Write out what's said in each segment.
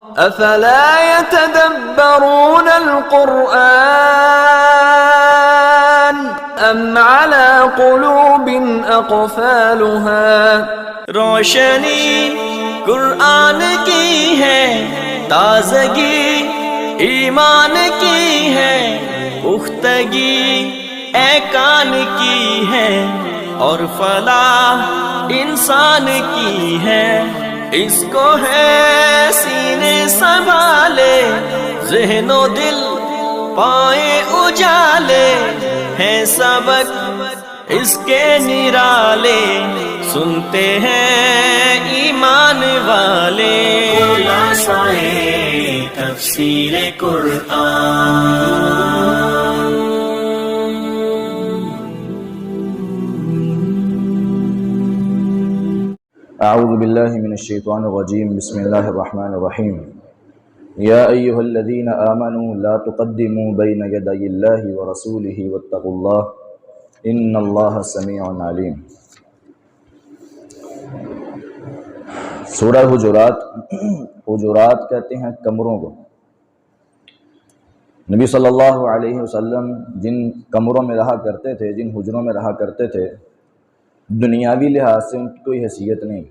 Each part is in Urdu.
افلا يتدبرون القرآن ام على قلوب اقفالها؟ روشنی قرآن کی ہے، تازگی ایمان کی ہے، پختگی اے کان کی ہے، اور فلاح انسان کی ہے۔ اس کو ہے سینے سنبھالے، ذہن و دل پائے اجالے، ہے سبق اس کے نرالے، سنتے ہیں ایمان والے۔ خلاصۂ تفسیر قرآن۔ اعوذ باللہ من الشیطان الرجیم، بسم اللہ الرحمن الرحیم۔ یا ایہا الذین آمنوا لا تقدموا بین یدی اللہ ورسولہ واتقوا اللہ ان اللہ سمیع علیم۔ سورہ حجرات، حجرات کہتے ہیں کمروں کو۔ نبی صلی اللہ علیہ وسلم جن کمروں میں رہا کرتے تھے، جن حجروں میں رہا کرتے تھے، دنیاوی لحاظ سے ان کی کوئی حیثیت نہیں،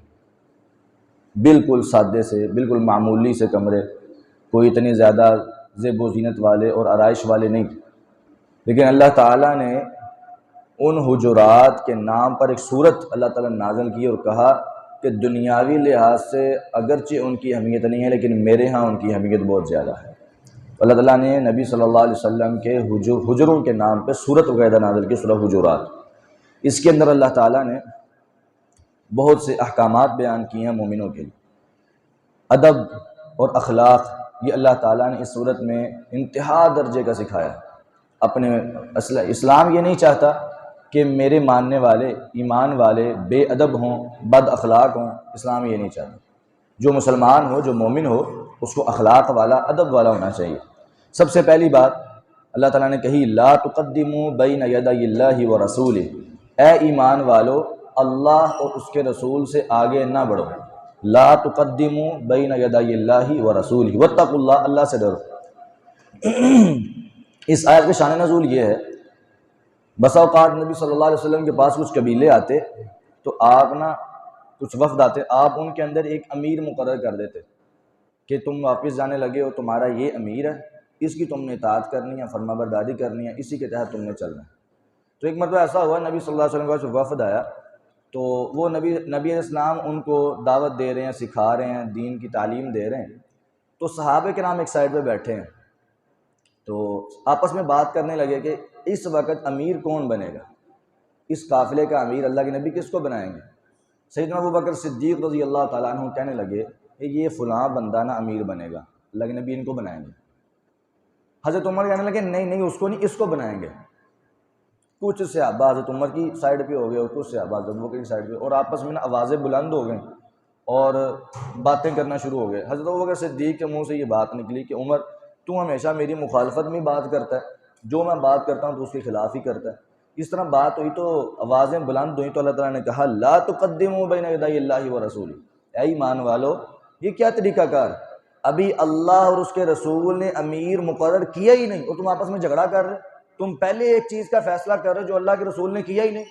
بالکل سادے سے، بالکل معمولی سے کمرے، کوئی اتنی زیادہ زیب و زینت والے اور آرائش والے نہیں۔ لیکن اللہ تعالیٰ نے ان حجرات کے نام پر ایک سورت اللہ تعالیٰ نے نازل کی اور کہا کہ دنیاوی لحاظ سے اگرچہ ان کی اہمیت نہیں ہے، لیکن میرے ہاں ان کی اہمیت بہت زیادہ ہے۔ اللہ تعالیٰ نے نبی صلی اللہ علیہ وسلم کے حجروں کے نام پہ سورت وغیرہ نازل کی، سورہ حجرات۔ اس کے اندر اللہ تعالیٰ نے بہت سے احکامات بیان کیے ہیں مومنوں کے لیے۔ ادب اور اخلاق یہ اللہ تعالیٰ نے اس صورت میں انتہا درجے کا سکھایا۔ اپنے اسلام یہ نہیں چاہتا کہ میرے ماننے والے، ایمان والے بے ادب ہوں، بد اخلاق ہوں، اسلام یہ نہیں چاہتا۔ جو مسلمان ہو، جو مومن ہو، اس کو اخلاق والا، ادب والا ہونا چاہیے۔ سب سے پہلی بات اللہ تعالیٰ نے کہی لا تقدموا بین یدی اللہ ورسولہ، اے ایمان والو اللہ اور اس کے رسول سے آگے نہ بڑھو۔ لا تقدموا بین یدی اللہ ورسولہ واتقوا اللہ، اللہ سے ڈرو۔ اس آیت کے شان نزول یہ ہے، بسا اوقات نبی صلی اللہ علیہ وسلم کے پاس کچھ قبیلے آتے تو آپ کچھ وفد آتے، آپ ان کے اندر ایک امیر مقرر کر دیتے کہ تم واپس جانے لگے ہو، تمہارا یہ امیر ہے، اس کی تم نے اطاعت کرنی ہے، فرما برداری کرنی ہے، اسی کے تحت تم نے چلنا ہے۔ تو ایک مرتبہ ایسا ہوا، نبی صلی اللہ علیہ وسلم کا وفد آیا تو وہ نبی علیہ السلام ان کو دعوت دے رہے ہیں، سکھا رہے ہیں، دین کی تعلیم دے رہے ہیں۔ تو صحابہ کرام ایک سائڈ پہ بیٹھے ہیں، تو آپس میں بات کرنے لگے کہ اس وقت امیر کون بنے گا، اس قافلے کا امیر اللہ کے نبی کس کو بنائیں گے؟ سیدنا ابوبکر صدیق رضی اللہ تعالیٰ عنہ کہنے لگے کہ یہ فلاں بندہ نا امیر بنے گا، اللہ کے نبی ان کو بنائیں گے۔ حضرت عمر کہنے لگے نہیں اس کو نہیں، اس کو بنائیں گے۔ کچھ صحابہ حضرت عمر کی سائڈ پہ ہو گئے اور کچھ صحابہ حضرت ابوبکر کی سائڈ پہ، اور آپس میں آوازیں بلند ہو گئیں اور باتیں کرنا شروع ہو گئے۔ حضرت ابوبکر صدیق کے منہ سے یہ بات نکلی کہ عمر تو ہمیشہ میری مخالفت میں بات کرتا ہے، جو میں بات کرتا ہوں تو اس کے خلاف ہی کرتا ہے۔ اس طرح بات ہوئی تو آوازیں بلند ہوئیں تو اللہ تعالیٰ نے کہا لا تقدموا بین یدی اللہ ورسولہ، اے ایمان والو یہ کیا طریقہ کار؟ ابھی اللہ اور اس کے رسول نے امیر مقرر کیا ہی نہیں اور تم آپس میں جھگڑا کر رہے، تم پہلے ایک چیز کا فیصلہ کر رہے جو اللہ کے رسول نے کیا ہی نہیں،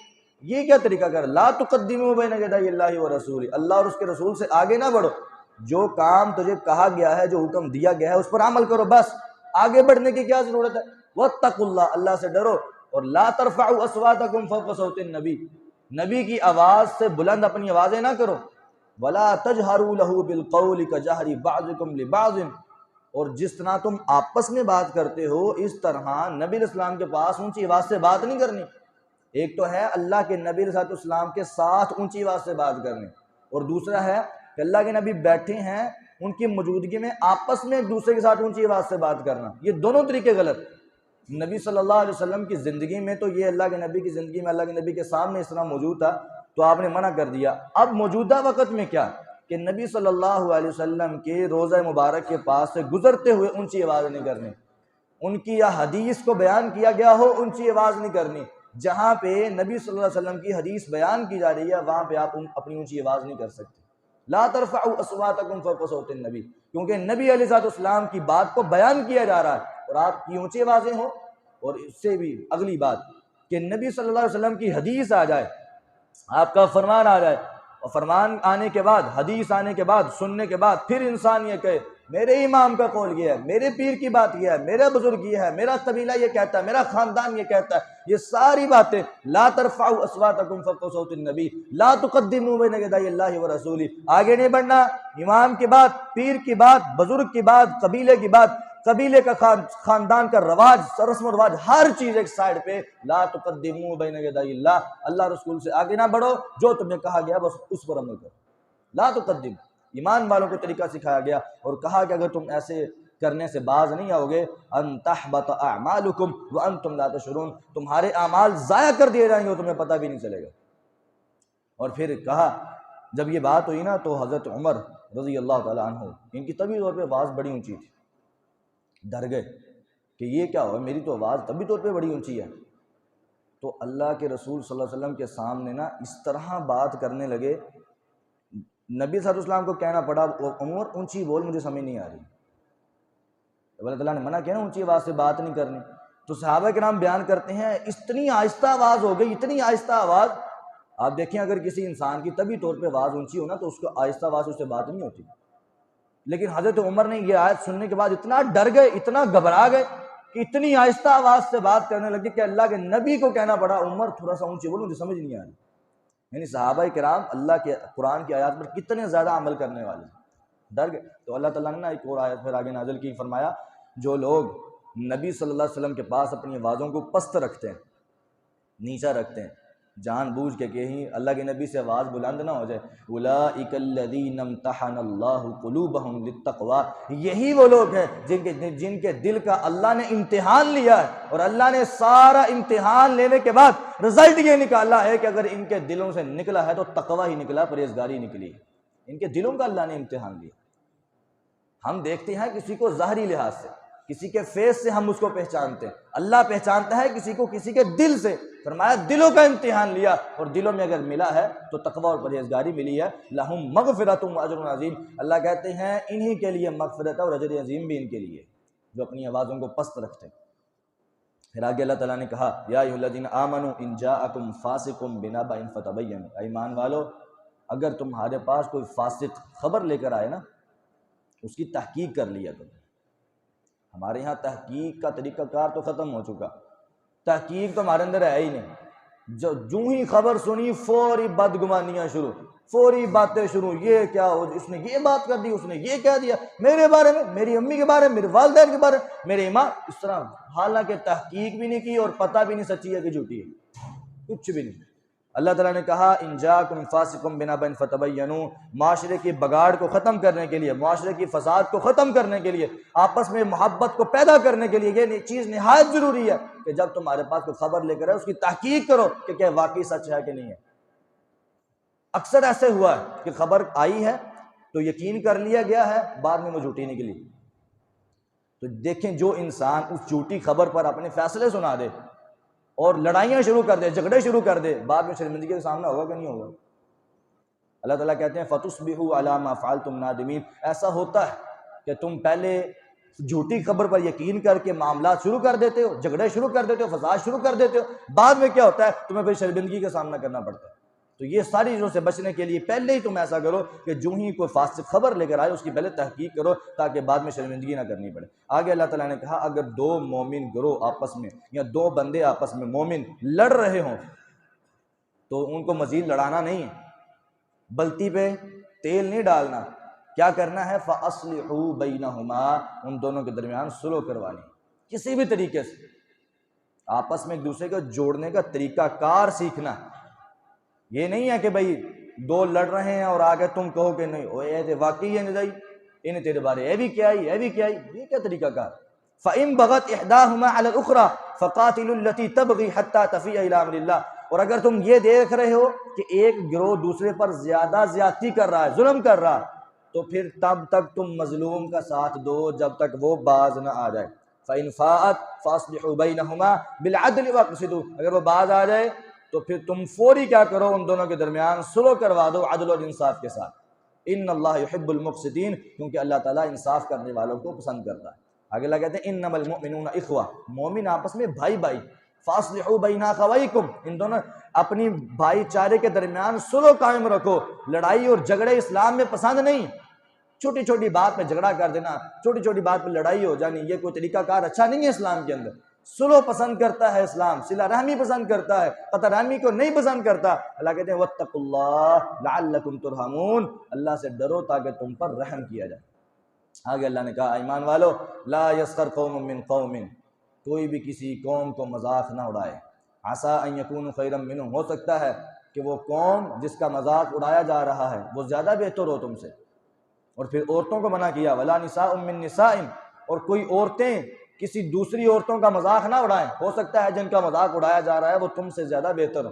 یہ کیا طریقہ کار؟ لا تقدموا بین یدی اللہ ورسولہ، اللہ اور اس کے رسول سے آگے نہ بڑھو، جو کام تجھے کہا گیا ہے، جو حکم دیا گیا ہے اس پر عمل کرو، بس آگے بڑھنے کی کیا ضرورت ہے؟ واتقوا اللہ، اللہ سے ڈرو، اور لا ترفعوا اصواتکم فوق صوت النبی، نبی کی آواز سے بلند اپنی آوازیں نہ کرو، ولا تجہروا له بالقول کجہر بعضکم لبعض، اور جس طرح تم آپس میں بات کرتے ہو اس طرح نبی علیہ السلام کے پاس اونچی آواز سے بات نہیں کرنی۔ ایک تو ہے اللہ کے نبی علیہ السلام کے ساتھ اونچی آواز سے بات کرنی، اور دوسرا ہے کہ اللہ کے نبی بیٹھے ہیں ان کی موجودگی میں آپس میں ایک دوسرے کے ساتھ اونچی آواز سے بات کرنا، یہ دونوں طریقے غلط۔ نبی صلی اللہ علیہ وسلم کی زندگی میں تو یہ اللہ کے نبی کی زندگی میں اللہ کے نبی کے سامنے اس طرح موجود تھا تو آپ نے منع کر دیا۔ اب موجودہ وقت میں کیا کہ نبی صلی اللہ علیہ وسلم کے روضہ مبارک کے پاس سے گزرتے ہوئے اونچی آواز نہیں کرنی، ان کی یا حدیث کو بیان کیا گیا ہو اونچی آواز نہیں کرنی، جہاں پہ نبی صلی اللہ علیہ وسلم کی حدیث بیان کی جا رہی ہے وہاں پہ آپ اپنی اونچی آواز نہیں کر سکتے۔ لا ترفعوا اصواتکم فوق صوت النبی، کیونکہ نبی علیہ السلام کی بات کو بیان کیا جا رہا ہے اور آپ کی اونچی آوازیں ہوں. اور اس سے بھی اگلی بات کہ نبی صلی اللہ علیہ وسلم کی حدیث آ جائے، آپ کا فرمان آ جائے، اور فرمان آنے کے بعد، حدیث آنے کے بعد، سننے کے بعد پھر انسان یہ کہے میرے امام کا قول یہ ہے، میرے پیر کی بات یہ ہے، میرا بزرگ یہ ہے، میرا قبیلہ یہ کہتا ہے، میرا خاندان یہ کہتا ہے، یہ ساری باتیں لا ترفعوا اصواتکم فوق صوت النبی لا تقدموا بین یدی اللہ ورسولہ، آگے نہیں بڑھنا. امام کی بات، پیر کی بات، بزرگ کی بات، قبیلے کی بات، قبیلے کا خاندان کا رواج، رسم و رواج، ہر چیز ایک سائڈ پہ. لا تقدموا بین یدی اللہ، اللہ رسول سے آگے نہ بڑھو، جو تمہیں کہا گیا بس اس پر عمل کرو. لا تقدم، ایمان والوں کو طریقہ سکھایا گیا اور کہا کہ اگر تم ایسے کرنے سے باز نہیں آؤ گے ان تحبط اعمالکم وانتم لا تشعرون، تمہارے اعمال ضائع کر دیے جائیں گے اور تمہیں پتہ بھی نہیں چلے گا. اور پھر کہا جب یہ بات ہوئی نا تو حضرت عمر رضی اللہ تعالیٰ عنہ، ان کی طبی طور پہ آواز بڑی اونچی تھی، ڈر گئے کہ یہ کیا ہوا، میری تو آواز طبی طور پہ بڑی اونچی ہے. تو اللہ کے رسول صلی اللہ علیہ وسلم کے سامنے نا اس طرح بات کرنے لگے، نبی صلی اللہ علیہ وسلم کو کہنا پڑا عمر اونچی بول، مجھے سمجھ نہیں آ رہی. اللہ تعالیٰ نے منع کیا نا اونچی آواز سے بات نہیں کرنی. تو صحابہ کرام بیان کرتے ہیں اتنی آہستہ آواز ہو گئی، اتنی آہستہ آواز. آپ دیکھیں اگر کسی انسان کی طبی طور پہ آواز اونچی ہو نا تو اس کو آہستہ آواز اس سے بات نہیں ہوتی، لیکن حضرت عمر نے یہ آیت سننے کے بعد اتنا ڈر گئے، اتنا گھبرا گئے کہ اتنی آہستہ آواز سے بات کرنے لگے کہ اللہ کے نبی کو کہنا پڑا عمر تھوڑا سا اونچی بولو، مجھے سمجھ نہیں آ رہی. یعنی صحابہ کرام اللہ کے قرآن کی آیات پر کتنے زیادہ عمل کرنے والے ہیں، ڈر گئے. تو اللہ تعالیٰ نے نا ایک اور آیت پھر آگے نازل کی، فرمایا جو لوگ نبی صلی اللہ علیہ وسلم کے پاس اپنی آوازوں کو پست رکھتے ہیں، نیچا رکھتے ہیں، جان بوجھ کے کہیں اللہ کے نبی سے آواز بلند نہ ہو جائے، اولئک الذین امتحن اللہ قلوبہم للتقوی، یہی وہ لوگ ہیں جن کے دل کا اللہ نے امتحان لیا ہے، اور اللہ نے سارا امتحان لینے کے بعد رزلٹ یہ نکالا ہے کہ اگر ان کے دلوں سے نکلا ہے تو تقوی ہی نکلا، پرہیزگاری نکلی. ان کے دلوں کا اللہ نے امتحان لیا. ہم دیکھتے ہیں کسی کو ظاہری لحاظ سے، کسی کے فیس سے ہم اس کو پہچانتے ہیں، اللہ پہچانتا ہے کسی کو کسی کے دل سے. فرمایا دلوں کا امتحان لیا اور دلوں میں اگر ملا ہے تو تقوی اور پرہیزگاری ملی ہے. لہم مغفرۃ واجر عظیم، اللہ کہتے ہیں انہی کے لیے مغفرت اور اجر عظیم بھی ان کے لیے جو اپنی آوازوں کو پست رکھتے ہیں. پھر آگے اللہ تعالیٰ نے کہا یا ایھا الذین آمنوا ان جاءکم فاسق بنبأ فتبینوا، ایمان والو اگر تمہارے پاس کوئی فاسق خبر لے کر آئے نا اس کی تحقیق کر لیا کرو. ہمارے یہاں تحقیق کا طریقہ کار تو ختم ہو چکا، تحقیق تو ہمارے اندر ہے ہی نہیں. جو ہی خبر سنی فوری بدگمانیاں شروع، فوری باتیں شروع، یہ کیا ہو، اس نے یہ بات کر دی، اس نے یہ کہہ دیا میرے بارے میں، میری امی کے بارے میں، میرے والدین کے بارے میں، میرے امام، اس طرح. حالانکہ تحقیق بھی نہیں کی اور پتہ بھی نہیں سچی ہے کہ جھوٹی ہے، کچھ بھی نہیں. اللہ تعالیٰ نے کہا ان جاءکم فاسق بنبأ فتبینوا، معاشرے کی بگاڑ کو ختم کرنے کے لیے، معاشرے کی فساد کو ختم کرنے کے لیے، آپس میں محبت کو پیدا کرنے کے لیے یہ چیز نہایت ضروری ہے کہ جب تمہارے پاس کوئی خبر لے کر آئے اس کی تحقیق کرو کہ کیا واقعی سچ ہے کہ نہیں ہے. اکثر ایسے ہوا ہے کہ خبر آئی ہے تو یقین کر لیا گیا ہے، بعد میں وہ جھوٹی نکلی. تو دیکھیں جو انسان اس جھوٹی خبر پر اپنے فیصلے سنا دے اور لڑائیاں شروع کر دے، جھگڑے شروع کر دے، بعد میں شرمندگی کا سامنا ہوگا کہ نہیں ہوگا. اللہ تعالیٰ کہتے ہیں فَتُصْبِحُوا عَلَىٰ مَا فَعَلْتُمْ نَادِمِينَ، ایسا ہوتا ہے کہ تم پہلے جھوٹی خبر پر یقین کر کے معاملات شروع کر دیتے ہو، جھگڑے شروع کر دیتے ہو، فساد شروع کر دیتے ہو، بعد میں کیا ہوتا ہے تمہیں پھر شرمندگی کا سامنا کرنا پڑتا ہے. تو یہ ساری چیزوں سے بچنے کے لیے پہلے ہی تم ایسا کرو کہ جو ہی کوئی فاسق خبر لے کر آئے اس کی پہلے تحقیق کرو تاکہ بعد میں شرمندگی نہ کرنی پڑے. آگے اللہ تعالیٰ نے کہا اگر دو مومن گروہ آپس میں یا دو بندے آپس میں مومن لڑ رہے ہوں تو ان کو مزید لڑانا نہیں ہے، بلتی پہ تیل نہیں ڈالنا. کیا کرنا ہے فَأَصْلِحُوا بَيْنَهُمَا، ان دونوں کے درمیان صلح کروانی، کسی بھی طریقے سے آپس میں ایک دوسرے کو جوڑنے کا طریقہ کار سیکھنا. یہ نہیں ہے کہ بھئی دو لڑ رہے ہیں اور آگے تم کہو کہ نہیں وہ یہ واقعی ہے نہیں انہیں تیرے بارے یہ بھی کیا ہی یہ بھی کیا ہی، یہ کیا طریقہ کار. فَإِن بَغَتْ إِحْدَاهُمَا عَلَى الْأُخْرَى فَقَاتِلُوا الَّتِي تَبْغِي حَتَّى تَفِيءَ إِلَىٰ أَمْرِ اللَّهِ، اور اگر تم یہ دیکھ رہے ہو کہ ایک گروہ دوسرے پر زیادہ زیادتی کر رہا ہے، ظلم کر رہا ہے، تو پھر تب تک تم مظلوم کا ساتھ دو جب تک وہ باز نہ آ جائے. فَإِن فَاءَتْ فَأَصْلِحُوا بَيْنَهُمَا بِالْعَدْلِ وَاقْسِطُوا، اگر وہ باز آ جائے تو پھر تم فوری کیا کرو ان دونوں کے درمیان صلح کروا دو عدل اور انصاف کے ساتھ. ان اللہ یحب المقسطین، کیونکہ اللہ تعالیٰ انصاف کرنے والوں کو پسند کرتا ہے۔ آگے اللہ کہتے ہیں انما المؤمنون اخوہ، مومن آپس میں بھائی بھائی، فاصلحوا بین اخویکم، ان دونوں اپنی بھائی چارے کے درمیان صلح قائم رکھو۔ لڑائی اور جھگڑے اسلام میں پسند نہیں، چھوٹی چھوٹی بات پہ جھگڑا کر دینا، چھوٹی چھوٹی بات پہ لڑائی ہو جانی، یہ کوئی طریقہ کار اچھا نہیں ہے اسلام کے اندر۔ صلح پسند کرتا ہے اسلام، صلہ رحمی پسند کرتا ہے، قطع رحمی کو نہیں پسند کرتا۔ اللہ کہتے ہیں واتقوا اللہ لعلکم ترحمون، اللہ سے ڈرو تاکہ تم پر رحم کیا جائے۔ آگے اللہ نے کہا ایمان والو لا یسخر قوم من قوم، کوئی بھی کسی قوم کو مذاق نہ اڑائے، عسیٰ ان یکونوا خیرا منہم، ہو سکتا ہے کہ وہ قوم جس کا مذاق اڑایا جا رہا ہے وہ زیادہ بہتر ہو تم سے۔ اور پھر عورتوں کو منع کیا ولا نساء من نساء، اور کوئی عورتیں کسی دوسری عورتوں کا مذاق نہ اڑائیں، ہو سکتا ہے جن کا مذاق اڑایا جا رہا ہے وہ تم سے زیادہ بہتر ہو۔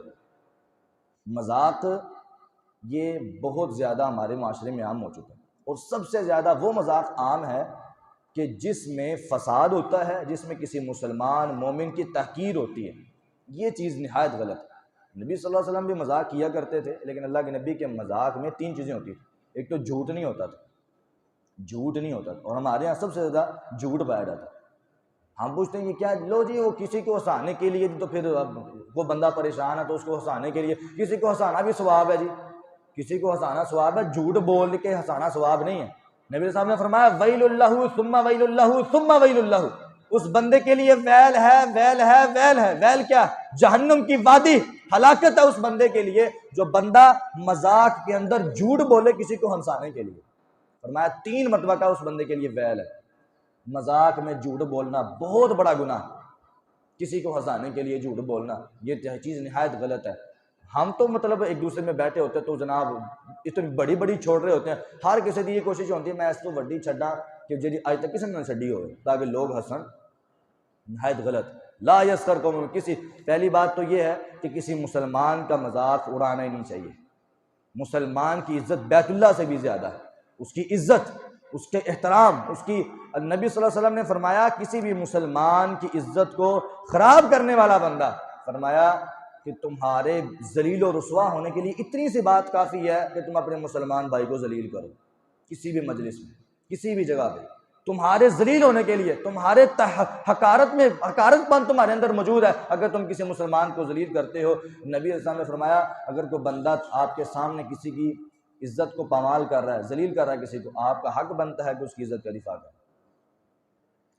مذاق یہ بہت زیادہ ہمارے معاشرے میں عام ہو چکا ہے، اور سب سے زیادہ وہ مذاق عام ہے کہ جس میں فساد ہوتا ہے، جس میں کسی مسلمان مومن کی تحقیر ہوتی ہے۔ یہ چیز نہایت غلط ہے۔ نبی صلی اللہ علیہ وسلم بھی مذاق کیا کرتے تھے، لیکن اللہ کے نبی کے مذاق میں 3 چیزیں ہوتی تھیں۔ ایک تو جھوٹ نہیں ہوتا تھا، جھوٹ نہیں ہوتا تھا، اور ہمارے یہاں سب سے زیادہ جھوٹ پایا جاتا ہے۔ ہم پوچھتے ہیں کہ کیا لو جی وہ کسی کو ہنسانے کے لیے، تو پھر وہ بندہ پریشان ہے تو اس کو ہنسانے کے لیے، کسی کو ہنسانا بھی ثواب ہے جی، کسی کو ہنسانا ثواب ہے، جھوٹ بول کے ہنسانا ثواب نہیں ہے۔ نبی صاحب نے فرمایا ویل اللہ ثم ویل اللہ ثم ویل اللہ، اس بندے کے لیے ویل ہے، ویل ہے، ویل ہے۔ ویل کیا؟ جہنم کی وادی، ہلاکت ہے اس بندے کے لیے جو بندہ مذاق کے اندر جھوٹ بولے کسی کو ہنسانے کے لیے۔ فرمایا 3 مرتبہ کا اس بندے کے لیے ویل ہے۔ مذاق میں جھوٹ بولنا بہت بڑا گناہ، کسی کو ہنسانے کے لیے جھوٹ بولنا، یہ چیز نہایت غلط ہے۔ ہم تو مطلب ایک دوسرے میں بیٹھے ہوتے تو جناب اتنی بڑی بڑی چھوڑ رہے ہوتے ہیں، ہر کسی کی یہ کوشش ہوتی ہے میں اس کو وڈی چھڈا کہ جی آج تک کسی نے نہ چھڈی ہو تاکہ لوگ ہنسن۔ نہایت غلط۔ لا یسخر قوم، کسی پہلی بات تو یہ ہے کہ کسی مسلمان کا مذاق اڑانا ہی نہیں چاہیے۔ مسلمان کی عزت بیت اللہ سے بھی زیادہ ہے، اس کی عزت، اس کے احترام، اس کی نبی صلی اللہ علیہ وسلم نے فرمایا کسی بھی مسلمان کی عزت کو خراب کرنے والا بندہ، فرمایا کہ تمہارے ذلیل و رسوا ہونے کے لیے اتنی سی بات کافی ہے کہ تم اپنے مسلمان بھائی کو ذلیل کرو، کسی بھی مجلس میں، کسی بھی جگہ پہ، تمہارے ذلیل ہونے کے لیے، تمہارے حقارت پن تمہارے اندر موجود ہے اگر تم کسی مسلمان کو ذلیل کرتے ہو۔ نبی صلی اللہ علیہ وسلم نے فرمایا اگر کوئی بندہ آپ کے سامنے کسی کی عزت کو پامال کر رہا ہے، ذلیل کر رہا ہے کسی کو، آپ کا حق بنتا ہے کہ اس کی عزت کا دفاع کرے۔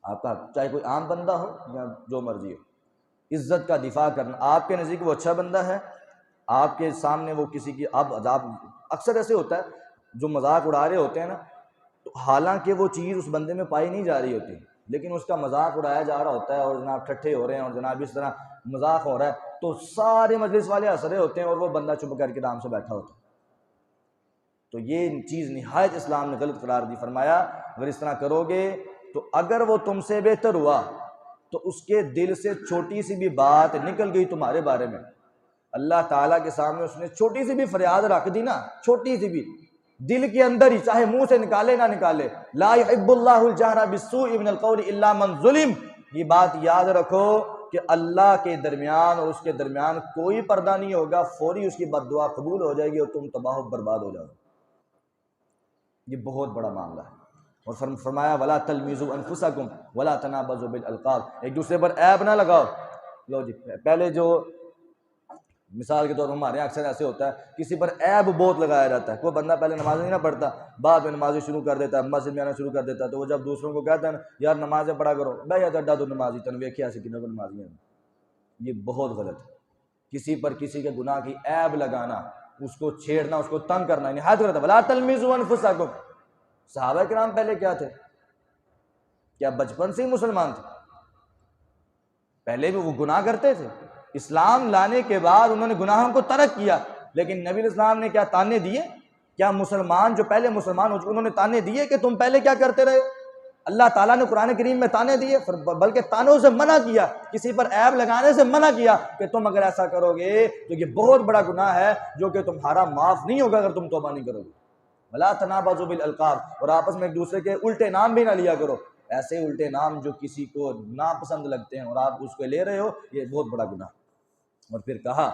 آپ کا حق، چاہے کوئی عام بندہ ہو یا جو مرضی ہو، عزت کا دفاع کرنا۔ آپ کے نزدیک وہ اچھا بندہ ہے، آپ کے سامنے وہ کسی کی اب اکثر ایسے ہوتا ہے جو مذاق اڑا رہے ہوتے ہیں نا، تو حالانکہ وہ چیز اس بندے میں پائی نہیں جا رہی ہوتی، لیکن اس کا مذاق اڑایا جا رہا ہوتا ہے اور جناب ٹھٹھے ہو رہے ہیں اور جناب اس طرح مذاق ہو رہا ہے تو سارے مجلس والے ہنس رہے ہوتے ہیں اور وہ بندہ چپ کر کے آرام سے بیٹھا ہوتا ہے۔ تو یہ چیز نہایت اسلام نے غلط قرار دی۔ فرمایا اگر اس طرح کرو گے تو اگر وہ تم سے بہتر ہوا تو اس کے دل سے چھوٹی سی بھی بات نکل گئی تمہارے بارے میں، اللہ تعالیٰ کے سامنے اس نے چھوٹی سی بھی فریاد رکھ دی نا، چھوٹی سی بھی دل کے اندر ہی، چاہے منہ سے نکالے نہ نکالے، لا يحب اللہ الجہر بالسوء من القول الا من ظلم، یہ بات یاد رکھو کہ اللہ کے درمیان اور اس کے درمیان کوئی پردہ نہیں ہوگا، فوری اس کی بد دعا قبول ہو جائے گی اور تم تباہ و برباد ہو جاؤ۔ یہ بہت بڑا معاملہ ہے۔ اور فرمایا ولا تلمزوا انفسکم ولا تنابزوا بالالقاب، ایک دوسرے پر عیب نہ لگاؤ۔ لو جی پہلے جو مثال کے طور پر ہمارے یہاں اکثر ایسے ہوتا ہے کسی پر عیب بہت لگایا جاتا ہے، کوئی بندہ پہلے نماز نہیں نہ پڑھتا، بعد میں نمازیں شروع کر دیتا ہے، مسجد میں آنا شروع کر دیتا ہے، تو وہ جب دوسروں کو کہتا ہے نا یار نمازیں پڑھا کرو، بھائی اڈا تو نمازی تن ویکھیا سی کنوں کو نمازی ہیں، یہ بہت غلط ہے۔ کسی پر کسی کے گناہ کی عیب لگانا، اس کو چھیڑنا، اس کو تنگ کرنا نہایت غلط ہے۔ ولا تلمزوا انفسکم، صحابہ کرام پہلے کیا تھے؟ کیا بچپن سے ہی مسلمان تھے؟ پہلے بھی وہ گناہ کرتے تھے، اسلام لانے کے بعد انہوں نے گناہوں کو ترک کیا، لیکن نبی علیہ السلام نے کیا تانے دیے؟ کیا مسلمان جو پہلے مسلمان ہو چکے انہوں نے تانے دیے کہ تم پہلے کیا کرتے رہے؟ اللہ تعالیٰ نے قرآن کریم میں تانے دیے، بلکہ تانوں سے منع کیا، کسی پر عیب لگانے سے منع کیا کہ تم اگر ایسا کرو گے تو یہ بہت بڑا گناہ ہے جو کہ تمہارا معاف نہیں ہوگا اگر تم توبہ نہیں کرو گے۔ ولا تنابزوا بالالقاب، اور آپس میں ایک دوسرے کے الٹے نام بھی نہ لیا کرو، ایسے الٹے نام جو کسی کو ناپسند لگتے ہیں اور آپ اس کو لے رہے ہو، یہ بہت بڑا گناہ۔ اور پھر کہا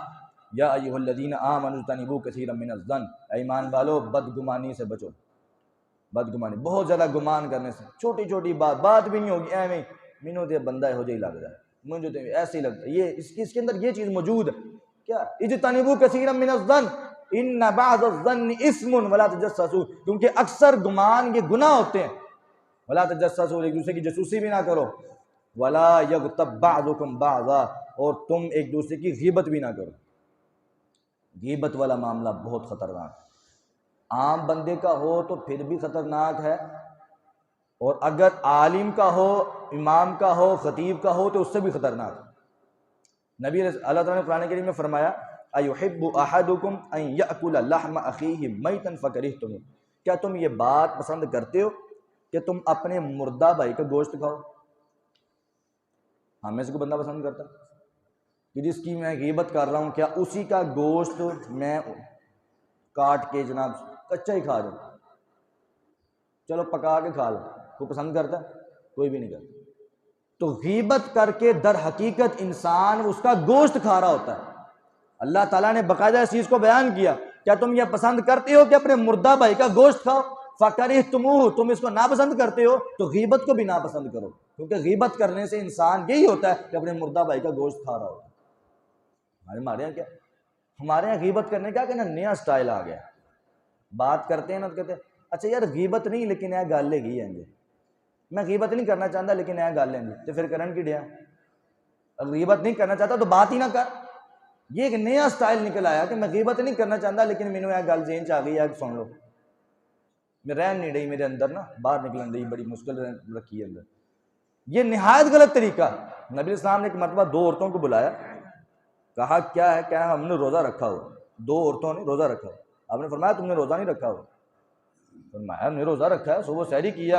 یا ایھا الذین آمنوا اجتنبوا کثیرا من الظن، اے ایمان والو بدگمانی سے بچو، بدگمانی بہت زیادہ گمان کرنے سے، چھوٹی چھوٹی بات بھی نہیں ہوگی ایویں مینوں تے بندہ ہو جہی لگدا ہے، مجھے تے ایسے ہی لگتا ہے، یہ اس کے اندر یہ چیز موجود ہے کیا، اجتنبوا کثیرا من الظن ان بعض الظن اسم ولا تجسسوا، کیونکہ اکثر گمان یہ گناہ ہوتے ہیں، ولا تجسسوا ایک دوسرے کی جاسوسی بھی نہ کرو، ولا یغتب بعضکم بعضا اور تم ایک دوسرے کی غیبت بھی نہ کرو، غیبت والا معاملہ بہت خطرناک ہے، عام بندے کا ہو تو پھر بھی خطرناک ہے، اور اگر عالم کا ہو، امام کا ہو، خطیب کا ہو تو اس سے بھی خطرناک ہے۔ نبی اللہ تعالیٰ نے قرآن کریم میں فرمایا ایحب احدکم ان یأکل لحم اخیہ میتا فکرہتموہ، کیا تم یہ بات پسند کرتے ہو کہ تم اپنے مردہ بھائی کا گوشت کھاؤ؟ ہم میں سے کوئی بندہ پسند کرتا کہ جس کی میں غیبت کر رہا ہوں کیا اسی کا گوشت میں کاٹ کے جناب کچا ہی کھا جاؤں؟ چلو پکا کے کھا لو، کوئی پسند کرتا ہے؟ کوئی بھی نہیں کرتا۔ تو غیبت کر کے در حقیقت انسان اس کا گوشت کھا رہا ہوتا ہے۔ اللہ تعالیٰ نے باقاعدہ اس چیز کو بیان کیا، کیا تم یہ پسند کرتے ہو کہ اپنے مردہ بھائی کا گوشت کھاؤ؟ فَكَرِهْتُمُوهُ، تم اس کو ناپسند کرتے ہو تو غیبت کو بھی ناپسند کرو، کیونکہ غیبت کرنے سے انسان یہی ہوتا ہے کہ اپنے مردہ بھائی کا گوشت کھا رہا ہوتا ہے۔ ہمارے یہاں کیا، ہمارے یہاں غیبت کرنے کا کہ نا نیا سٹائل آ گیا، بات کرتے ہیں نا تو کہتے ہیں اچھا یار غیبت نہیں لیکن یہ گل لگی ہے، میں غیبت نہیں کرنا چاہتا لیکن یہ گل ہے تو پھر کرن کی ڈیا، غیبت نہیں کرنا چاہتا تو بات ہی نہ کر۔ یہ ایک نیا سٹائل نکل آیا کہ میں غیبت نہیں کرنا چاہتا لیکن مینوں یہ گل ذہن چ آ گئی ہے سن لو، میں رہن نہیں رہی میرے اندر نا، باہر نکلن رہی، بڑی مشکل رکھی ہے اندر۔ یہ نہایت غلط طریقہ۔ نبی اسلام نے ایک مرتبہ دو عورتوں کو بلایا، کہا کیا ہے؟ کہا ہم نے روزہ رکھا ہوا۔ دو عورتوں نے روزہ رکھا ہوا۔ آپ نے فرمایا تم نے روزہ نہیں رکھا ہوا؟ فرمایا ہم نے روزہ رکھا ہے، صبح سحری کی ہے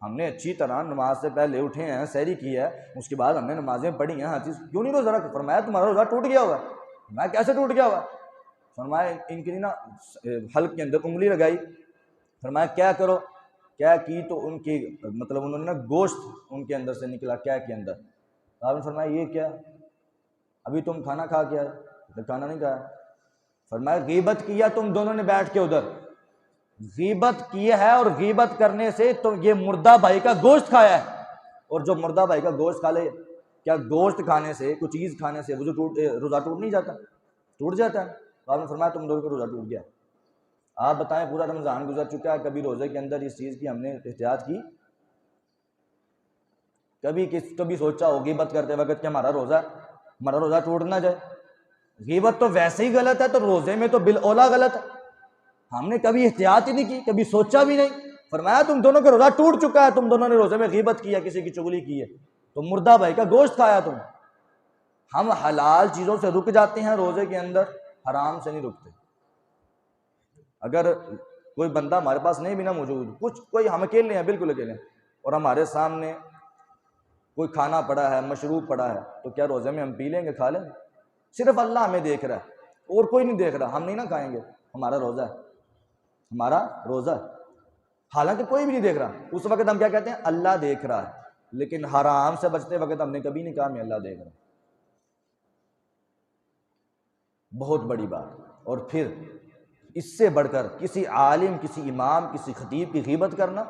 ہم نے اچھی طرح نماز سے پہلے اٹھے ہیں، سحری کی ہے، اس کے بعد ہم نے نمازیں پڑھی ہیں، ہر چیز، کیوں نہیں روزہ رکھا؟ فرمایا تمہارا روزہ ٹوٹ گیا ہوگا۔ میں کیسے ٹوٹ گیا ہوگا؟ فرمایا ان کی نا حلق کے اندر انگلی لگائی، فرمایا کیا کرو؟ کیا کی تو ان کی مطلب انہوں نے نا گوشت ان کے اندر سے نکلا کیا کے اندر۔ آپ نے فرمایا یہ کیا؟ ابھی تم کھانا کھا کے آئے؟ کھانا نہیں کھایا۔ فرمایا غیبت کیا تم دونوں نے بیٹھ کے ادھر، غیبت کی ہے، اور غیبت کرنے سے تو یہ مردہ بھائی کا گوشت کھایا ہے، اور جو مردہ بھائی کا گوشت کھا لے، کیا گوشت کھانے سے، کوئی چیز کھانے سے روزہ ٹوٹ نہیں جاتا؟ ٹوٹ جاتا ہے۔ آپ نے فرمایا تم دونوں کا روزہ ٹوٹ گیا۔ آپ بتائیں پورا رمضان گزر چکا ہے، کبھی روزے کے اندر اس چیز کی ہم نے احتیاط کی؟ کبھی سوچا ہو غیبت کرتے وقت کہ ہمارا روزہ ٹوٹ نہ جائے؟ غیبت تو ویسے ہی غلط ہے، تو روزے میں تو بالاولیٰ غلط ہے۔ ہم نے کبھی احتیاط ہی نہیں کی، کبھی سوچا بھی نہیں۔ فرمایا تم دونوں کا روزہ ٹوٹ چکا ہے، تم دونوں نے روزے میں غیبت کی ہے، کسی کی چغلی کی ہے، تو مردہ بھائی کا گوشت کھایا تم۔ ہم حلال چیزوں سے رک جاتے ہیں روزے کے اندر، حرام سے نہیں رکتے۔ اگر کوئی بندہ ہمارے پاس نہیں بھی نہ موجود، کوئی ہم اکیلے ہیں، بالکل اکیلے ہیں، اور ہمارے سامنے کوئی کھانا پڑا ہے، مشروب پڑا ہے، تو کیا روزے میں ہم پی لیں گے، کھا لیں گے؟ صرف اللہ ہمیں دیکھ رہا ہے اور کوئی نہیں دیکھ رہا، ہم نہیں نہ کھائیں گے، ہمارا روزہ ہے، ہمارا روزہ ہے، حالانکہ کوئی بھی نہیں دیکھ رہا۔ اس وقت ہم کیا کہتے ہیں؟ اللہ دیکھ رہا ہے۔ لیکن حرام سے بچتے وقت ہم نے کبھی نہیں کہا میں اللہ دیکھ رہا ہوں۔ بہت بڑی بات۔ اور پھر اس سے بڑھ کر کسی عالم، کسی امام، کسی خطیب کی غیبت کرنا۔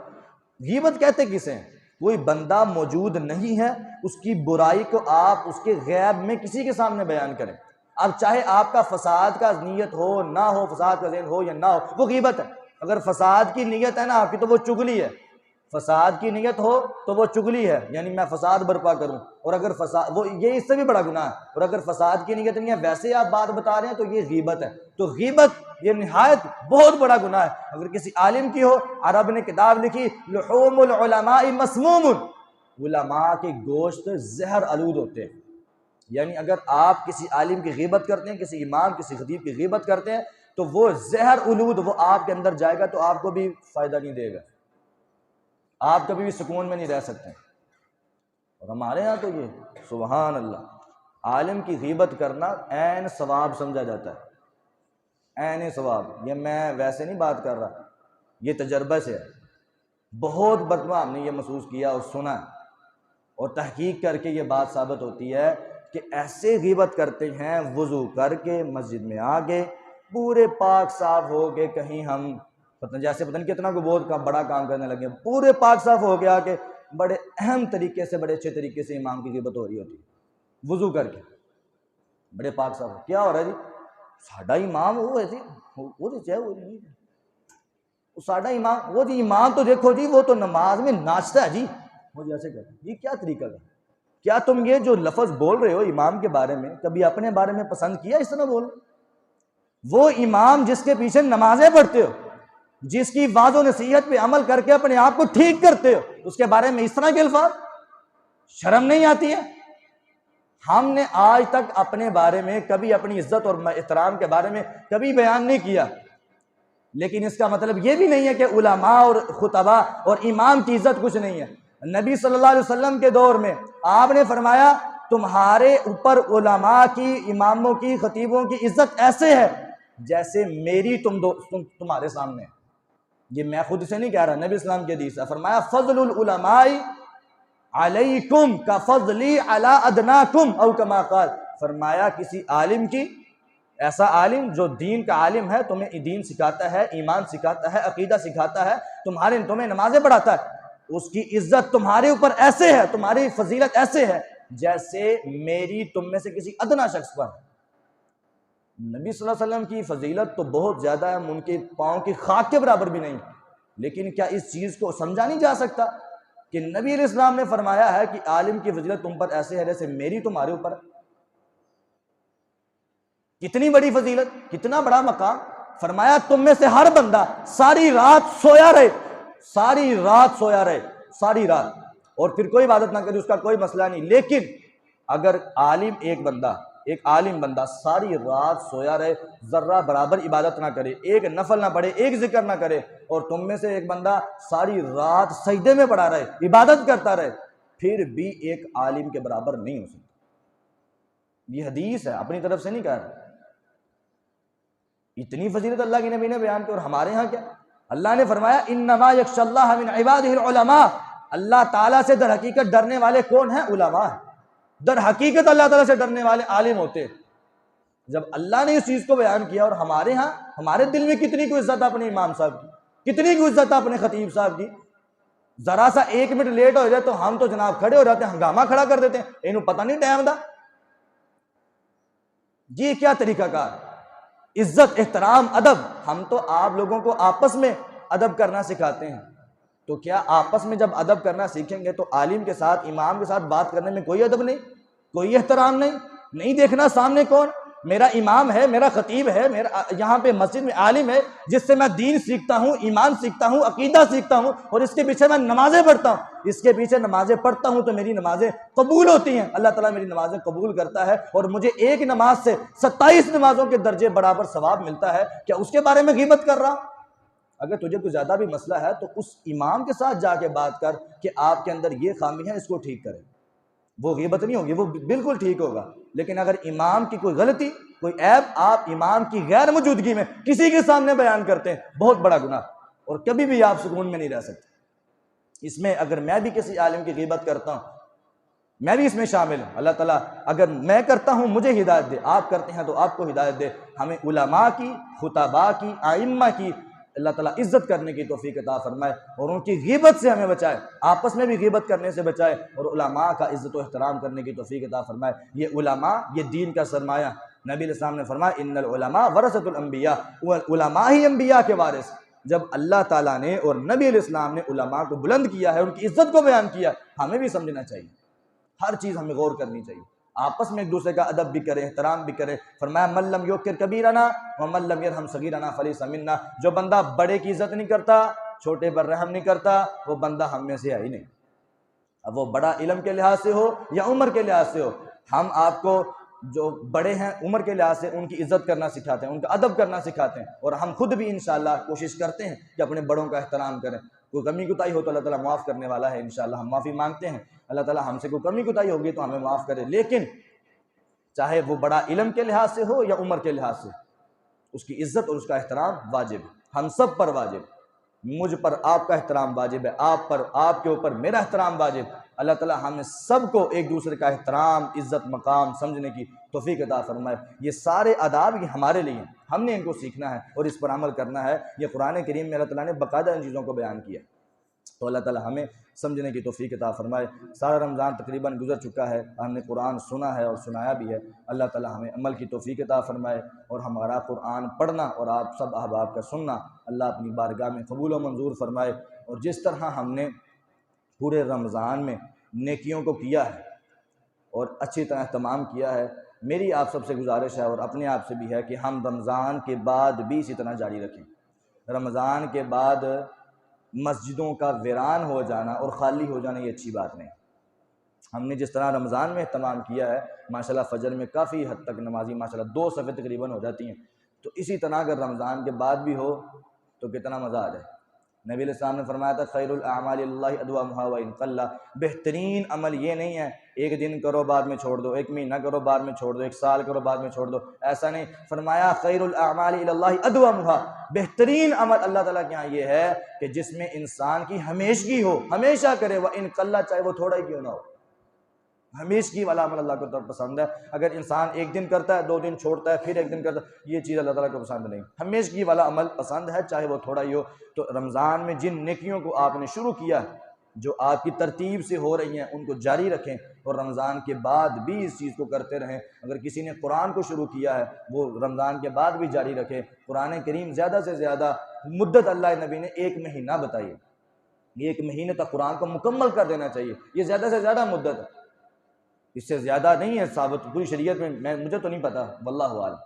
غیبت کہتے کسے ہیں؟ کوئی بندہ موجود نہیں ہے، اس کی برائی کو آپ اس کے غیب میں کسی کے سامنے بیان کریں۔ اب چاہے آپ کا فساد کا نیت ہو نہ ہو، فساد کا ذہن ہو یا نہ ہو، وہ غیبت ہے۔ اگر فساد کی نیت ہے نا آپ کی تو وہ چغلی ہے، فساد کی نیت ہو تو وہ چغلی ہے، یعنی میں فساد برپا کروں۔ اور اگر فساد، وہ یہ اس سے بھی بڑا گناہ ہے۔ اور اگر فساد کی نیت نہیں ہے، ویسے آپ بات بتا رہے ہیں تو یہ غیبت ہے۔ تو غیبت یہ نہایت بہت بڑا گناہ ہے۔ اگر کسی عالم کی ہو، عرب نے کتاب لکھی لحوم العلماء مسموم، علماء کے گوشت زہر آلود ہوتے ہیں۔ یعنی اگر آپ کسی عالم کی غیبت کرتے ہیں، کسی امام، کسی خطیب کی غیبت کرتے ہیں، تو وہ زہر آلود وہ آپ کے اندر جائے گا، تو آپ کو بھی فائدہ نہیں دے گا، آپ کبھی بھی سکون میں نہیں رہ سکتے۔ اور ہمارے ہاں تو یہ سبحان اللہ، عالم کی غیبت کرنا عین ثواب سمجھا جاتا ہے، عین ثواب۔ یہ میں ویسے نہیں بات کر رہا، یہ تجربہ سے ہے۔ بہت مرتبہ ہم نے یہ محسوس کیا اور سنا، اور تحقیق کر کے یہ بات ثابت ہوتی ہے کہ ایسے غیبت کرتے ہیں وضو کر کے مسجد میں آ گئے پورے پاک صاف ہو کے، کہیں ہم جیسے پتہ نہیں کتنا کو بہت بڑا کام کرنے لگے، پورے پاک صاف ہو گیا کہ بڑے اہم طریقے سے، بڑے اچھے طریقے سے امام کی غیبت ہو رہی ہوتی ہے وضو کر کے، بڑے پاک صاف کیا ہو رہا ہے جی؟ ساڈا امام وہ ہے جی، وہ تو چاہے وہ نہیں، ساڈا امام وہ جی، امام تو دیکھو جی وہ تو نماز میں ناچتا ہے جی، وہ جیسے کرتے یہ کیا طریقہ ہے؟ کیا تم یہ جو لفظ بول رہے ہو امام کے بارے میں کبھی اپنے بارے میں پسند کیا اس طرح بول؟ وہ امام جس کے پیچھے نمازیں پڑھتے ہو، جس کی واضح و نصیحت پہ عمل کر کے اپنے آپ کو ٹھیک کرتے ہو، اس کے بارے میں اس طرح کے الفاظ؟ شرم نہیں آتی ہے؟ ہم نے آج تک اپنے بارے میں کبھی اپنی عزت اور احترام کے بارے میں کبھی بیان نہیں کیا، لیکن اس کا مطلب یہ بھی نہیں ہے کہ علماء اور خطباء اور امام کی عزت کچھ نہیں ہے۔ نبی صلی اللہ علیہ وسلم کے دور میں آپ نے فرمایا تمہارے اوپر علماء کی، اماموں کی، خطیبوں کی عزت ایسے ہے جیسے میری تمہارے سامنے۔ یہ میں خود سے نہیں کہہ رہا، نبی اسلام کی حدیث ہے، فرمایا فضل العلماء علیکم کفضلی علی ادناکم او کما قال، فرمایا کسی عالم کی، ایسا عالم جو دین کا عالم ہے، تمہیں دین سکھاتا ہے، ایمان سکھاتا ہے، عقیدہ سکھاتا ہے، تمہیں نمازیں پڑھاتا ہے، اس کی عزت تمہارے اوپر ایسے ہے، تمہاری فضیلت ایسے ہے جیسے میری تم میں سے کسی ادنا شخص پر۔ نبی صلی اللہ علیہ وسلم کی فضیلت تو بہت زیادہ ہے، ان کے پاؤں کی خاک کے برابر بھی نہیں، لیکن کیا اس چیز کو سمجھا نہیں جا سکتا کہ نبی علیہ السلام نے فرمایا ہے کہ عالم کی فضیلت تم پر ایسے ہے جیسے میری تمہارے اوپر؟ کتنی بڑی فضیلت، کتنا بڑا مقام۔ فرمایا تم میں سے ہر بندہ ساری رات سویا رہے، ساری رات سویا رہے، ساری رات، اور پھر کوئی عبادت نہ کرے، اس کا کوئی مسئلہ نہیں، لیکن اگر ایک عالم بندہ ساری رات سویا رہے، ذرہ برابر عبادت نہ کرے، ایک نفل نہ پڑھے، ایک ذکر نہ کرے، اور تم میں سے ایک بندہ ساری رات سجدے میں پڑا رہے، عبادت کرتا رہے، پھر بھی ایک عالم کے برابر نہیں ہو سکتا۔ یہ حدیث ہے، اپنی طرف سے نہیں کہہ رہا۔ اتنی فضیلت اللہ کے نبی نے بیان کی، اور ہمارے ہاں کیا؟ اللہ نے فرمایا انما یخشی اللہ من عبادہ العلماء، اللہ تعالیٰ سے در حقیقت ڈرنے والے کون ہیں؟ علماء ہیں۔ در حقیقت اللہ تعالیٰ سے ڈرنے والے عالم ہوتے۔ جب اللہ نے اس چیز کو بیان کیا، اور ہمارے ہاں ہمارے دل میں کتنی کو عزت ہے اپنے امام صاحب کی، کتنی کو عزت ہے اپنے خطیب صاحب کی، ذرا سا 1 منٹ لیٹ ہو جائے تو ہم تو جناب کھڑے ہو جاتے ہیں، ہنگامہ کھڑا کر دیتے ہیں، انہوں پتہ نہیں ٹائم دا۔ یہ کیا طریقہ کار؟ عزت، احترام، ادب۔ ہم تو آپ لوگوں کو آپس میں ادب کرنا سکھاتے ہیں، تو کیا آپس میں جب ادب کرنا سیکھیں گے تو عالم کے ساتھ، امام کے ساتھ بات کرنے میں کوئی ادب نہیں، کوئی احترام نہیں دیکھنا سامنے کون میرا امام ہے، میرا خطیب ہے، میرا یہاں پہ مسجد میں عالم ہے جس سے میں دین سیکھتا ہوں، ایمان سیکھتا ہوں، عقیدہ سیکھتا ہوں، اور اس کے پیچھے میں نمازیں پڑھتا ہوں، اس کے پیچھے نمازیں پڑھتا ہوں تو میری نمازیں قبول ہوتی ہیں، اللہ تعالیٰ میری نمازیں قبول کرتا ہے، اور مجھے ایک نماز سے 27 نمازوں کے درجے برابر ثواب ملتا ہے۔ کیا اس کے بارے میں غیبت کر رہا ہوں؟ اگر تجھے کوئی زیادہ بھی مسئلہ ہے تو اس امام کے ساتھ جا کے بات کر کہ آپ کے اندر یہ خامی ہے، اس کو ٹھیک کریں، وہ غیبت نہیں ہوگی، وہ بالکل ٹھیک ہوگا۔ لیکن اگر امام کی کوئی غلطی، کوئی عیب آپ امام کی غیر موجودگی میں کسی کے سامنے بیان کرتے ہیں، بہت بڑا گناہ، اور کبھی بھی آپ سکون میں نہیں رہ سکتے۔ اس میں اگر میں بھی کسی عالم کی غیبت کرتا ہوں، میں بھی اس میں شامل ہوں۔ اللہ تعالیٰ اگر میں کرتا ہوں مجھے ہدایت دے، آپ کرتے ہیں تو آپ کو ہدایت دے۔ ہمیں علماء کی، خطباء کی، ائمہ کی اللہ تعالیٰ عزت کرنے کی توفیق عطا فرمائے، اور ان کی غیبت سے ہمیں بچائے، آپس میں بھی غیبت کرنے سے بچائے، اور علماء کا عزت و احترام کرنے کی توفیق عطا فرمائے۔ یہ علماء، یہ دین کا سرمایہ۔ نبی علیہ السلام نے فرمایا ان العلماء ورثۃ الانبیاء، علماء ہی انبیاء کے وارث۔ جب اللہ تعالیٰ نے اور نبی علیہ السلام نے علماء کو بلند کیا ہے، ان کی عزت کو بیان کیا، ہمیں بھی سمجھنا چاہیے، ہر چیز ہمیں غور کرنی چاہیے، آپس میں ایک دوسرے کا ادب بھی کریں، احترام بھی کریں۔ فرمایا من لم یوقر کبیرنا ومن لم یرحم صغیرنا فلیس منا، جو بندہ بڑے کی عزت نہیں کرتا، چھوٹے پر رحم نہیں کرتا، وہ بندہ ہم میں سے ہے ہی نہیں۔ اب وہ بڑا علم کے لحاظ سے ہو یا عمر کے لحاظ سے ہو، ہم آپ کو جو بڑے ہیں عمر کے لحاظ سے ان کی عزت کرنا سکھاتے ہیں، ان کا ادب کرنا سکھاتے ہیں، اور ہم خود بھی انشاءاللہ کوشش کرتے ہیں کہ اپنے بڑوں کا احترام کریں۔ کوئی کمی کوتاہی ہو تو اللہ تعالیٰ معاف کرنے والا ہے، انشاءاللہ ہم معافی مانگتے ہیں، اللہ تعالیٰ ہم سے کوئی کمی کوتاہی ہوگی تو ہمیں معاف کرے، لیکن چاہے وہ بڑا علم کے لحاظ سے ہو یا عمر کے لحاظ سے، اس کی عزت اور اس کا احترام واجب ہے، ہم سب پر واجب۔ مجھ پر آپ کا احترام واجب ہے، آپ کے اوپر میرا احترام واجب۔ اللہ تعالیٰ ہمیں سب کو ایک دوسرے کا احترام، عزت، مقام سمجھنے کی توفیق عطا فرمائے۔ یہ سارے آداب یہ ہمارے لیے ہیں، ہم نے ان کو سیکھنا ہے اور اس پر عمل کرنا ہے۔ یہ قرآن کریم میں اللہ تعالیٰ نے باقاعدہ ان چیزوں کو بیان کیا، تو اللہ تعالیٰ ہمیں سمجھنے کی توفیق عطا فرمائے۔ سارا رمضان تقریباً گزر چکا ہے، ہم نے قرآن سنا ہے اور سنایا بھی ہے۔ اللہ تعالیٰ ہمیں عمل کی توفیق عطا فرمائے، اور ہمارا قرآن پڑھنا اور آپ سب احباب کا سننا اللہ اپنی بارگاہ میں قبول و منظور فرمائے۔ اور جس طرح ہم نے پورے رمضان میں نیکیوں کو کیا ہے اور اچھی طرح اہتمام کیا ہے، میری آپ سب سے گزارش ہے اور اپنے آپ سے بھی ہے کہ ہم رمضان کے بعد بھی اسی طرح جاری رکھیں۔ رمضان کے بعد مسجدوں کا ویران ہو جانا اور خالی ہو جانا یہ اچھی بات نہیں۔ ہم نے جس طرح رمضان میں اہتمام کیا ہے، ماشاءاللہ فجر میں کافی حد تک نمازی ماشاءاللہ 2 صفیں تقریباً ہو جاتی ہیں، تو اسی طرح اگر رمضان کے بعد بھی ہو تو کتنا مزہ آ جائے۔ نبی علیہ السلام نے فرمایا تھا خیر الاعمال اللہ ادومها وان قل، بہترین عمل یہ نہیں ہے ایک دن کرو بعد میں چھوڑ دو، ایک مہینہ کرو بعد میں چھوڑ دو، ایک سال کرو بعد میں چھوڑ دو، ایسا نہیں۔ فرمایا خیر الاعمال اللہ ادومها، بہترین عمل اللہ تعالیٰ کے ہاں یہ ہے کہ جس میں انسان کی ہمیشگی ہو، ہمیشہ کرے، وان قل، چاہے وہ تھوڑا ہی کیوں نہ ہو۔ ہمیشگی والا عمل اللہ کو تو پسند ہے۔ اگر انسان ایک دن کرتا ہے، 2 دن چھوڑتا ہے، پھر ایک دن کرتا ہے، یہ چیز اللہ تعالیٰ کو پسند نہیں۔ ہمیشگی والا عمل پسند ہے، چاہے وہ تھوڑا ہی ہو۔ تو رمضان میں جن نیکیوں کو آپ نے شروع کیا ہے، جو آپ کی ترتیب سے ہو رہی ہیں، ان کو جاری رکھیں، اور رمضان کے بعد بھی اس چیز کو کرتے رہیں۔ اگر کسی نے قرآن کو شروع کیا ہے، وہ رمضان کے بعد بھی جاری رکھے۔ قرآن کریم زیادہ سے زیادہ مدت اللہ نبی نے 1 مہینہ بتائی ہے، 1 مہینے تک قرآن کو مکمل کر دینا چاہیے، یہ زیادہ سے زیادہ مدت ہے، اس سے زیادہ نہیں ہے ثابت پوری شریعت میں، مجھے تو نہیں پتا، واللہ عالم۔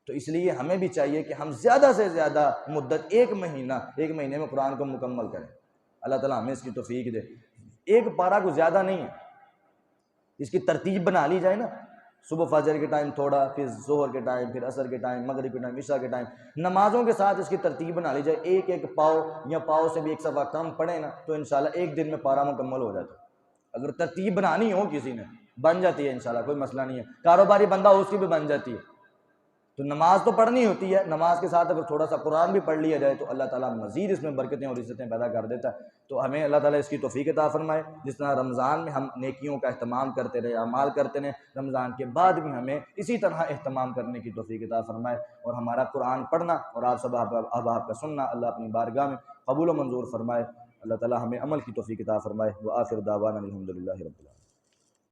تو اس لیے ہمیں بھی چاہیے کہ ہم زیادہ سے زیادہ مدت 1 مہینے میں قرآن کو مکمل کریں۔ اللہ تعالیٰ ہمیں اس کی توفیق دے۔ 1 پارہ کو زیادہ نہیں ہے، اس کی ترتیب بنا لی جائے نا، صبح فجر کے ٹائم تھوڑا، پھر ظہر کے ٹائم، پھر عصر کے ٹائم، مغرب کے ٹائم، عشاء کے ٹائم، نمازوں کے ساتھ اس کی ترتیب بنا لی جائے، ایک پاؤ یا پاؤ سے بھی 1 صفحہ کم پڑھیں نا، تو انشاءاللہ 1 دن میں پارہ مکمل ہو جاتا ہے۔ اگر ترتیب بنانی ہو کسی نے، بن جاتی ہے انشاءاللہ، کوئی مسئلہ نہیں ہے۔ کاروباری بندہ ہو، اس کی بھی بن جاتی ہے۔ تو نماز تو پڑھنی ہوتی ہے، نماز کے ساتھ اگر تھوڑا سا قرآن بھی پڑھ لیا جائے تو اللہ تعالیٰ مزید اس میں برکتیں اور عزتیں پیدا کر دیتا ہے۔ تو ہمیں اللہ تعالیٰ اس کی توفیق عطا فرمائے، جس طرح رمضان میں ہم نیکیوں کا اہتمام کرتے رہے، اعمال کرتے رہے، رمضان کے بعد بھی ہمیں اسی طرح اہتمام کرنے کی توفیق عطا فرمائے، اور ہمارا قرآن پڑھنا اور آپ سب احباب کا سننا اللہ اپنی بارگاہ میں قبول و منظور فرمائے۔ اللہ تعالیٰ ہمیں عمل کی توفیق عطا فرمائے۔ وآخر دعوانا الحمدللہ رب العالمین۔